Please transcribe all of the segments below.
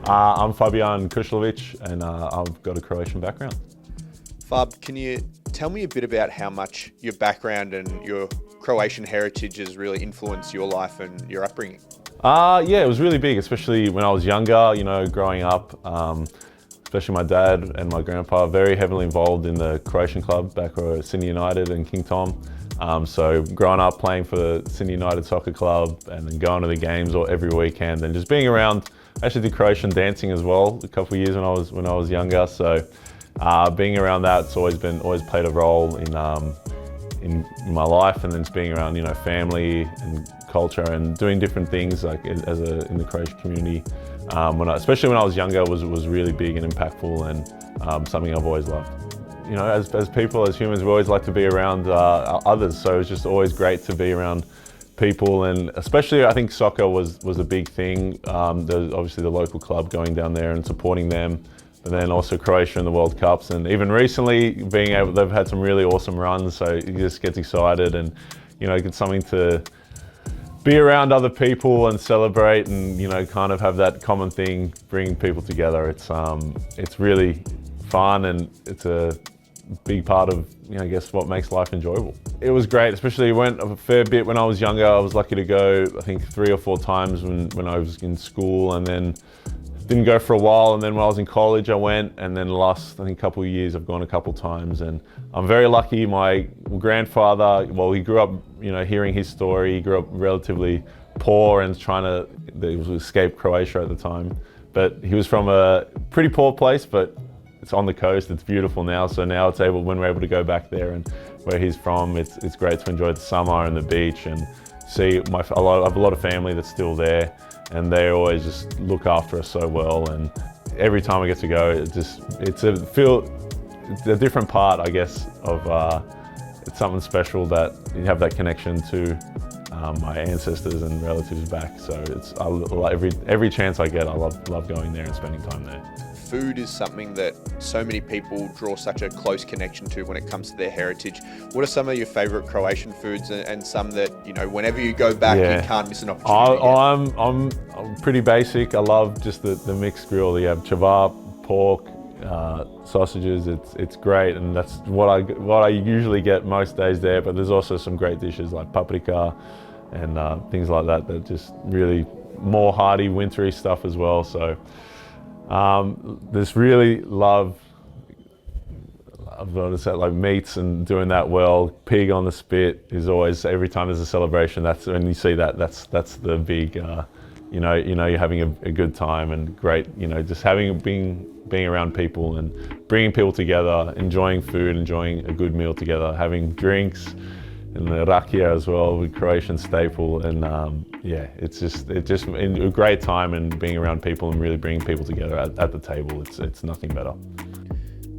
I'm Fabijan Krslovic, and I've got a Croatian background. Fab, can you tell me a bit about how much your background and your Croatian heritage has really influenced your life and your upbringing? Yeah, it was really big, especially when I was younger, growing up. Especially my dad and my grandpa, very heavily involved in the Croatian club back at Sydney United and King Tom. So growing up playing for the Sydney United Soccer Club and then going to the games every weekend and just being around. I actually did Croatian dancing as well a couple of years when I was younger. So being around that's always played a role in my life, and then just being around family and culture and doing different things like in the Croatian community. Especially when I was younger, was really big and impactful, and something I've always loved. As people, as humans, we always like to be around others. So it's just always great to be around people, and especially I think soccer was a big thing. There's obviously the local club going down there and supporting them, but then also Croatia in the World Cups, and even recently they've had some really awesome runs. So it just gets excited, and it's something to be around other people and celebrate, and kind of have that common thing bringing people together. It's really fun, and it's a big part of I guess what makes life enjoyable. It was great, especially went a fair bit when I was younger. I was lucky to go I think 3 or 4 times when I was in school, and then didn't go for a while, and then when I was in college I went, and then the last I think couple of years I've gone a couple times, and I'm very lucky. My grandfather, well, he grew up hearing his story. He grew up relatively poor and trying to escape Croatia at the time, but he was from a pretty poor place, but it's on the coast. It's beautiful now, so now when we're able to go back there and where he's from, it's great to enjoy the summer and the beach and see. I have a lot of family that's still there, and they always just look after us so well. And every time I get to go, it's a different part, I guess, of it's something special that you have that connection to my ancestors and relatives back. So every chance I get, I love going there and spending time there. Food is something that so many people draw such a close connection to when it comes to their heritage. What are some of your favourite Croatian foods, and some that whenever you go back you can't miss an opportunity? I'm pretty basic. I love just the mixed grill. You have chevap, pork, sausages. It's great, and that's what I usually get most days there. But there's also some great dishes like paprika and things like that just really more hearty, wintry stuff as well. So this really love like meats and doing that well. Pig on the spit is always, every time there's a celebration, that's when you see that's the big you're having a good time, and great just being around people and bringing people together, enjoying food, enjoying a good meal together, having drinks, and the rakia as well, a Croatian staple. And it's just a great time, and being around people and really bringing people together at the table. It's nothing better.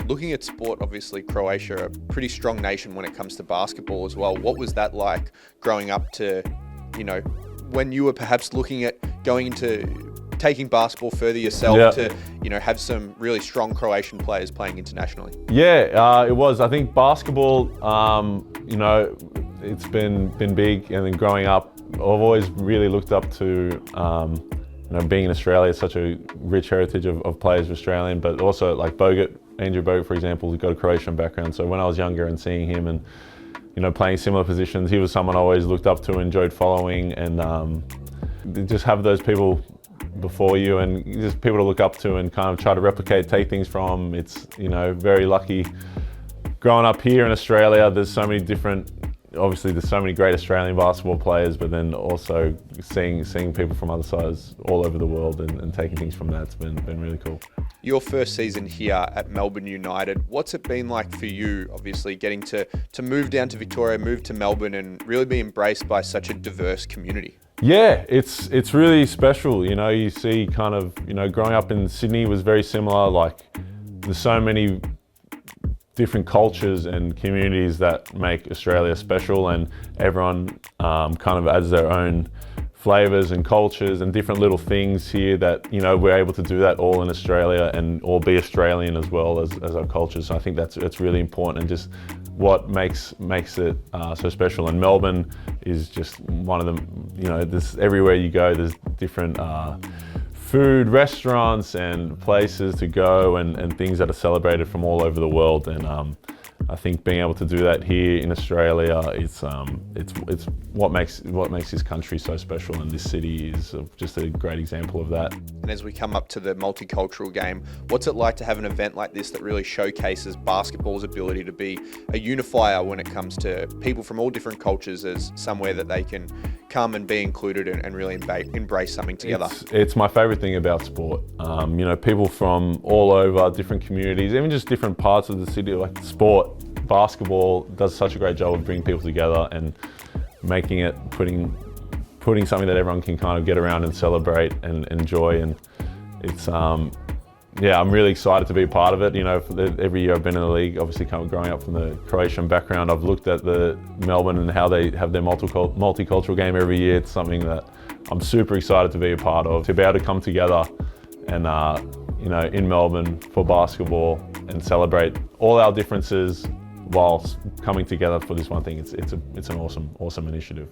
Looking at sport, obviously Croatia, a pretty strong nation when it comes to basketball as well. What was that like growing up to, when you were perhaps looking at going into taking basketball further yourself to, have some really strong Croatian players playing internationally? Yeah, it was. I think basketball, it's been big, and then growing up, I've always really looked up to, being in Australia, such a rich heritage of players Australian, but also like Andrew Bogut, for example, who's got a Croatian background. So when I was younger and seeing him and, playing similar positions, he was someone I always looked up to, enjoyed following, and just have those people before you and just people to look up to and kind of try to replicate, take things from. It's, very lucky growing up here in Australia. There's so many great Australian basketball players, but then also seeing people from other sides all over the world and taking things from that's been really cool. Your first season here at Melbourne United, what's it been like for you, obviously getting to move down to Victoria, move to Melbourne, and really be embraced by such a diverse community? Yeah, it's really special. You see kind of, growing up in Sydney was very similar. Like there's so many different cultures and communities that make Australia special, and everyone kind of adds their own flavors and cultures and different little things here that, we're able to do that all in Australia and all be Australian as well as our culture. So I think it's really important, and just what makes it so special. And Melbourne is just one of them. Everywhere you go, there's different food, restaurants and places to go and things that are celebrated from all over the world. And I think being able to do that here in Australia, it's what makes this country so special, and this city is just a great example of that. And as we come up to the multicultural game, what's it like to have an event like this that really showcases basketball's ability to be a unifier when it comes to people from all different cultures as somewhere that they can come and be included and really embrace something together? It's my favorite thing about sport. You know, people from all over, different communities, even just different parts of the city, like sport, basketball does such a great job of bringing people together and making it, putting something that everyone can kind of get around and celebrate and enjoy. And it's, yeah, I'm really excited to be a part of it. You know, every year I've been in the league, obviously growing up from the Croatian background, I've looked at the Melbourne and how they have their multicultural game every year. It's something that I'm super excited to be a part of, to be able to come together and, you know, in Melbourne for basketball and celebrate all our differences whilst coming together for this one thing. It's an awesome initiative.